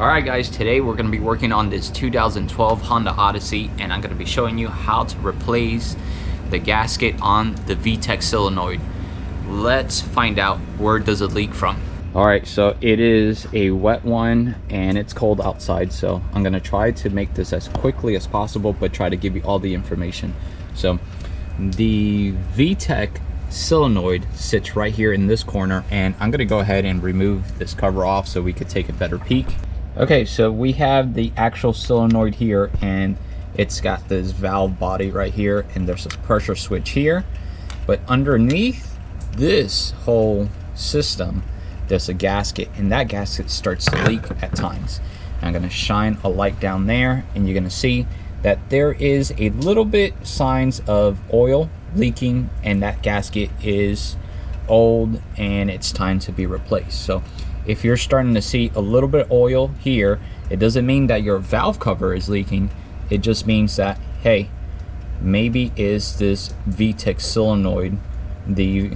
Alright guys, today we're going to be working on this 2012 Honda Odyssey, and I'm going to be showing you how to replace the gasket on the VTEC Solenoid. Let's find out, where does it leak from. Alright, so it is a wet one and it's cold outside, so I'm going to try to make this as quickly as possible but try to give you all the information. So the VTEC solenoid sits right here in this corner, and I'm going to go ahead and remove this cover off so we could take a better peek. Okay, so we have the actual solenoid here, and it's got this valve body right here, and there's a pressure switch here. But underneath this whole system, there's a gasket, and that gasket starts to leak at times. I'm going to shine a light down there, and you're going to see that there is a little bit signs of oil leaking, and that gasket is old and it's time to be replaced. So if you're starting to see a little bit of oil here, it doesn't mean that your valve cover is leaking. It just means that, hey, maybe is this VTEC solenoid, the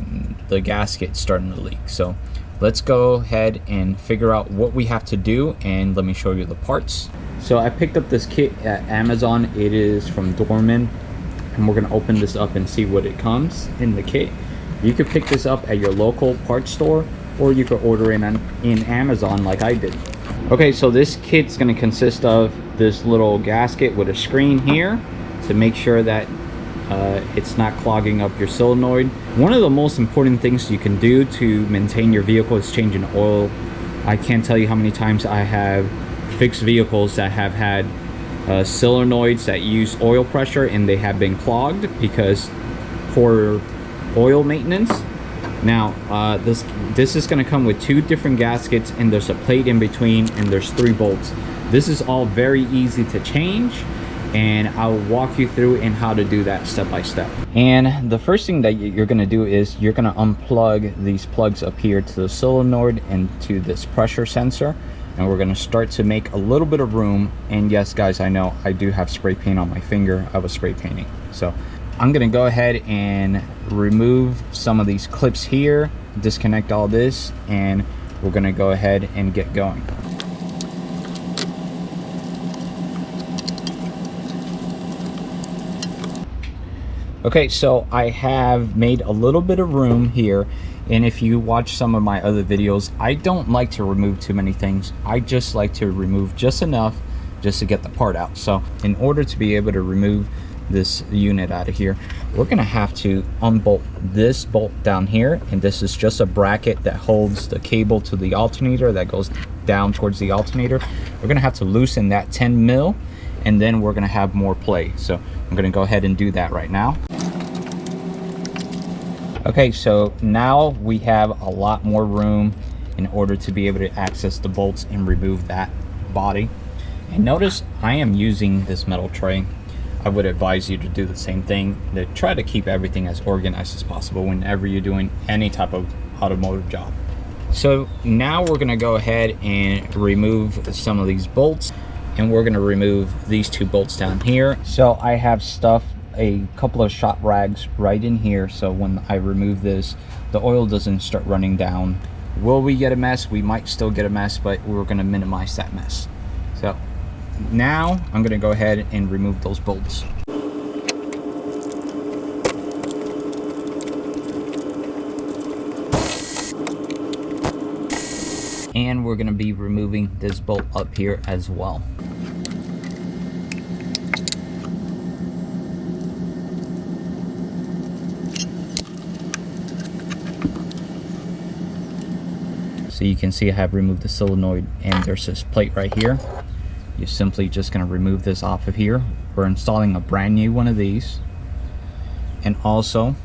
gasket starting to leak. So let's go ahead and figure out what we have to do, and let me show you the parts. So I picked up this kit at Amazon. It is from Dorman, and we're gonna open this up and see what it comes in the kit. You could pick this up at your local parts store, or you could order in Amazon like I did. Okay, so this kit's going to consist of this little gasket with a screen here to make sure that it's not clogging up your solenoid. One of the most important things you can do to maintain your vehicle is changing oil. I can't tell you how many times I have fixed vehicles that have had solenoids that use oil pressure and they have been clogged because poor oil maintenance. Now this is going to come with two different gaskets, and there's a plate in between, and there's 3 bolts. This is all very easy to change, and I'll walk you through in how to do that step by step. And the first thing that you're going to do is you're going to unplug these plugs up here to the solenoid and to this pressure sensor, and we're going to start to make a little bit of room. And yes guys, I know I do have spray paint on my finger. I was spray painting, so I'm gonna go ahead and remove some of these clips here, disconnect all this, and we're gonna go ahead and get going. Okay, so I have made a little bit of room here, and if you watch some of my other videos, I don't like to remove too many things. I just like to remove just enough just to get the part out. So in order to be able to remove this unit out of here, we're gonna have to unbolt this bolt down here, and this is just a bracket that holds the cable to the alternator that goes down towards the alternator. We're gonna have to loosen that 10 mil, and then we're gonna have more play. So I'm gonna go ahead and do that right now. Okay, so now we have a lot more room in order to be able to access the bolts and remove that body. And notice I am using this metal tray. I would advise you to do the same thing, to try to keep everything as organized as possible whenever you're doing any type of automotive job. So now we're gonna go ahead and remove some of these bolts, and we're gonna remove these 2 bolts down here. So I have stuffed a couple of shop rags right in here, so when I remove this, the oil doesn't start running down. Will we get a mess? We might still get a mess, but we're gonna minimize that mess. So now I'm gonna go ahead and remove those bolts. And we're gonna be removing this bolt up here as well. So you can see I have removed the solenoid, and there's this plate right here. You're simply just going to remove this off of here. We're installing a brand new one of these, and also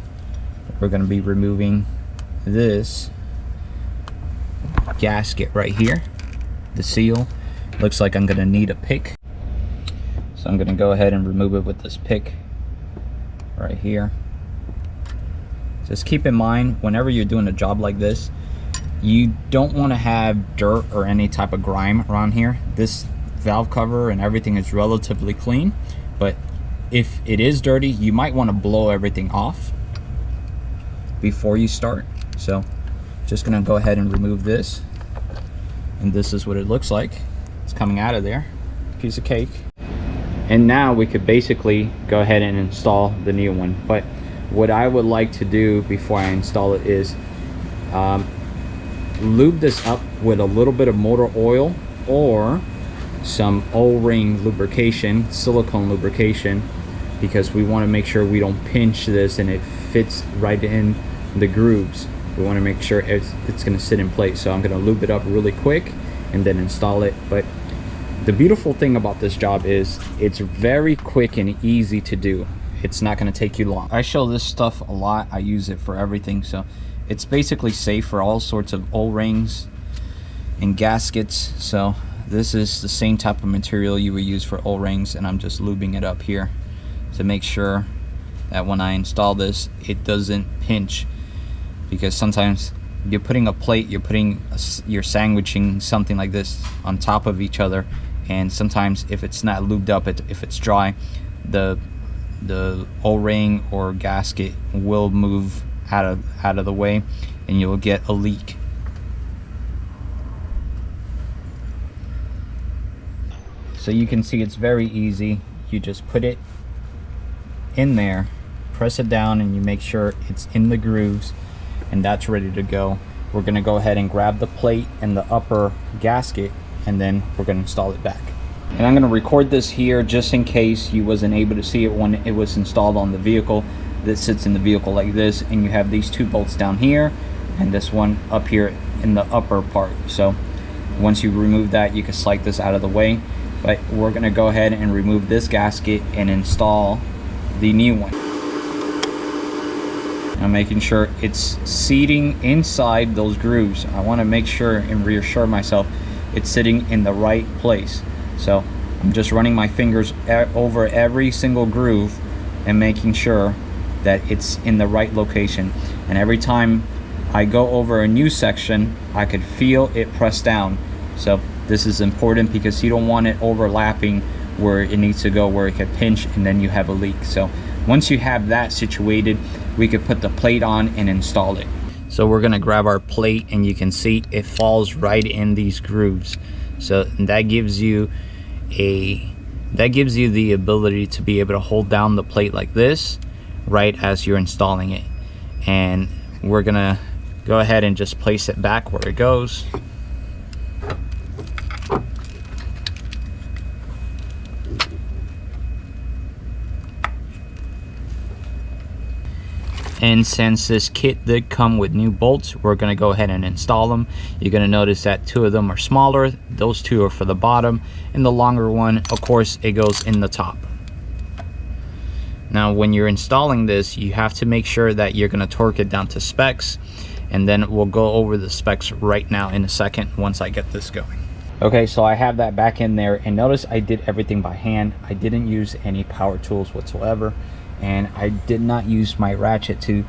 we're going to be removing this gasket right here, the seal. Looks like I'm going to need a pick, so I'm going to go ahead and remove it with this pick right here. Just keep in mind, whenever you're doing a job like this, you don't want to have dirt or any type of grime around here. This valve cover and everything is relatively clean, but if it is dirty, you might want to blow everything off before you start. So just gonna go ahead and remove this, and this is what it looks like. It's coming out of there. Piece of cake. And now we could basically go ahead and install the new one. But what I would like to do before I install it is lube this up with a little bit of motor oil or some O-ring lubrication, silicone lubrication, because we want to make sure we don't pinch this and it fits right in the grooves. We want to make sure it's going to sit in place. So I'm going to lube it up really quick and then install it. But the beautiful thing about this job is it's very quick and easy to do. It's not going to take you long. I show this stuff a lot. I use it for everything. So it's basically safe for all sorts of O-rings and gaskets. So this is the same type of material you would use for O-rings, and I'm just lubing it up here to make sure that when I install this, it doesn't pinch, because sometimes you're putting a plate, you're sandwiching something like this on top of each other, and sometimes if it's not lubed up, if it's dry, the O-ring or gasket will move out of the way and you'll get a leak. So you can see it's very easy. You just put it in there, press it down, and you make sure it's in the grooves, and that's ready to go. We're going to go ahead and grab the plate and the upper gasket, and then we're going to install it back. And I'm going to record this here just in case you wasn't able to see it when it was installed on the vehicle. This sits in the vehicle like this, and you have these two bolts down here and this one up here in the upper part. So once you remove that, you can slide this out of the way. But we're going to go ahead and remove this gasket and install the new one. I'm making sure it's seating inside those grooves. I want to make sure and reassure myself it's sitting in the right place. So I'm just running my fingers over every single groove and making sure that it's in the right location. And every time I go over a new section, I could feel it press down. So this is important because you don't want it overlapping where it needs to go, where it could pinch and then you have a leak. So once you have that situated, we could put the plate on and install it. So we're gonna grab our plate, and you can see it falls right in these grooves. So that gives you the ability to be able to hold down the plate like this right as you're installing it. And we're gonna go ahead and just place it back where it goes. And since this kit did come with new bolts, we're going to go ahead and install them. You're going to notice that two of them are smaller. Those two are for the bottom, and the longer one, of course, it goes in the top. Now when you're installing this, you have to make sure that you're going to torque it down to specs, and then we'll go over the specs right now in a second once I get this going. Okay, so I have that back in there, and notice I did everything by hand. I didn't use any power tools whatsoever, and I did not use my ratchet to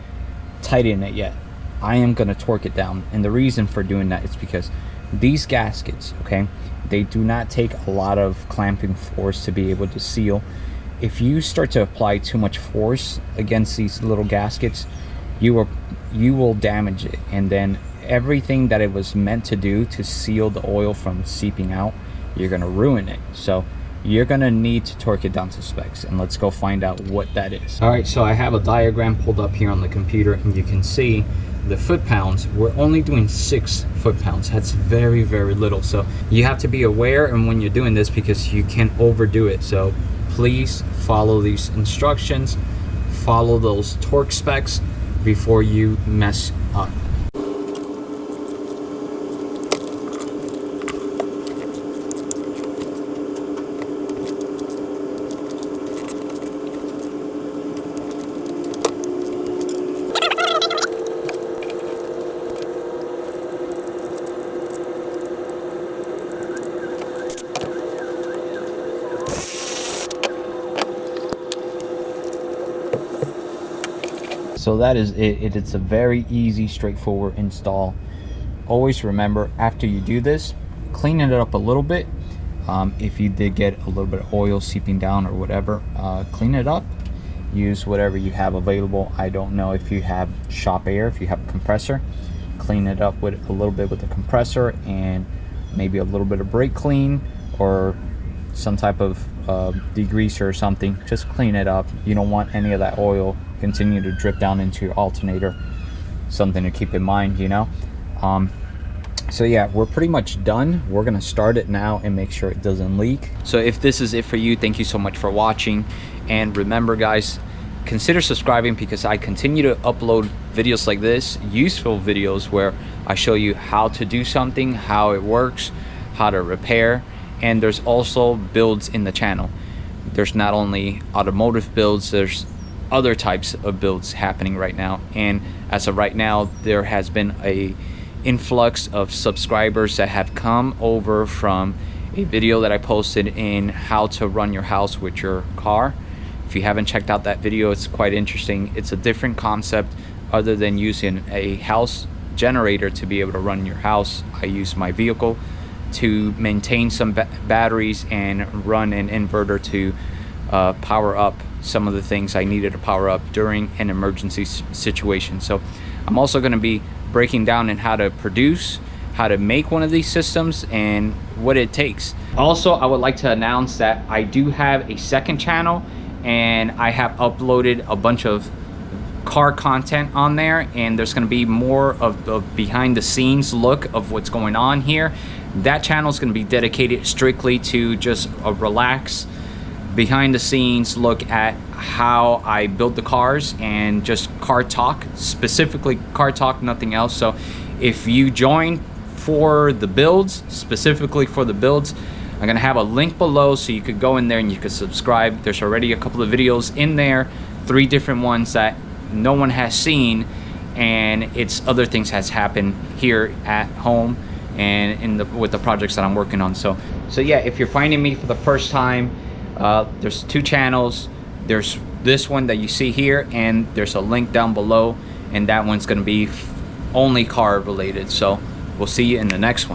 tighten it yet. I am going to torque it down, and the reason for doing that is because these gaskets, okay, they do not take a lot of clamping force to be able to seal. If you start to apply too much force against these little gaskets, you will damage it, and then everything that it was meant to do to seal the oil from seeping out, you're going to ruin it. So you're going to need to torque it down to specs, and let's go find out what that is. All right, so I have a diagram pulled up here on the computer, and you can see the foot-pounds. We're only doing 6 foot-pounds. That's very, very little. So you have to be aware and when you're doing this, because you can overdo it. So please follow these instructions, follow those torque specs before you mess up. So that is it. It's a very easy, straightforward install. Always remember, after you do this, clean it up a little bit. If you did get a little bit of oil seeping down or whatever, clean it up. Use whatever you have available. I don't know if you have shop air, if you have a compressor. Clean it up with a little bit with the compressor and maybe a little bit of brake clean, or some type of degreaser or something, just clean it up. You don't want any of that oil continue to drip down into your alternator. Something to keep in mind, you know. So yeah, we're pretty much done. We're gonna start it now and make sure it doesn't leak. So if this is it for you, thank you so much for watching. And remember guys, consider subscribing, because I continue to upload videos like this, useful videos where I show you how to do something, how it works, how to repair. And there's also builds in the channel. There's not only automotive builds, there's other types of builds happening right now. And as of right now, there has been a influx of subscribers that have come over from a video that I posted in how to run your house with your car. If you haven't checked out that video, it's quite interesting. It's a different concept other than using a house generator to be able to run your house. I use my vehicle to maintain some batteries and run an inverter to power up some of the things I needed to power up during an emergency situation. So I'm also going to be breaking down in how to produce, how to make one of these systems, and what it takes. Also, I would like to announce that I do have a second channel, and I have uploaded a bunch of car content on there, and there's going to be more of behind the scenes look of what's going on here. That channel is going to be dedicated strictly to just a relaxed behind the scenes look at how I build the cars and just car talk, specifically car talk, nothing else. So if you join for the builds, specifically for the builds, I'm gonna have a link below so you could go in there and you could subscribe. There's already a couple of videos in there, 3 different ones that no one has seen, and it's other things has happened here at home and with the projects that I'm working on. So yeah, if you're finding me for the first time, there's 2 channels. There's this one that you see here, and there's a link down below, and that one's going to be only car related. So we'll see you in the next one.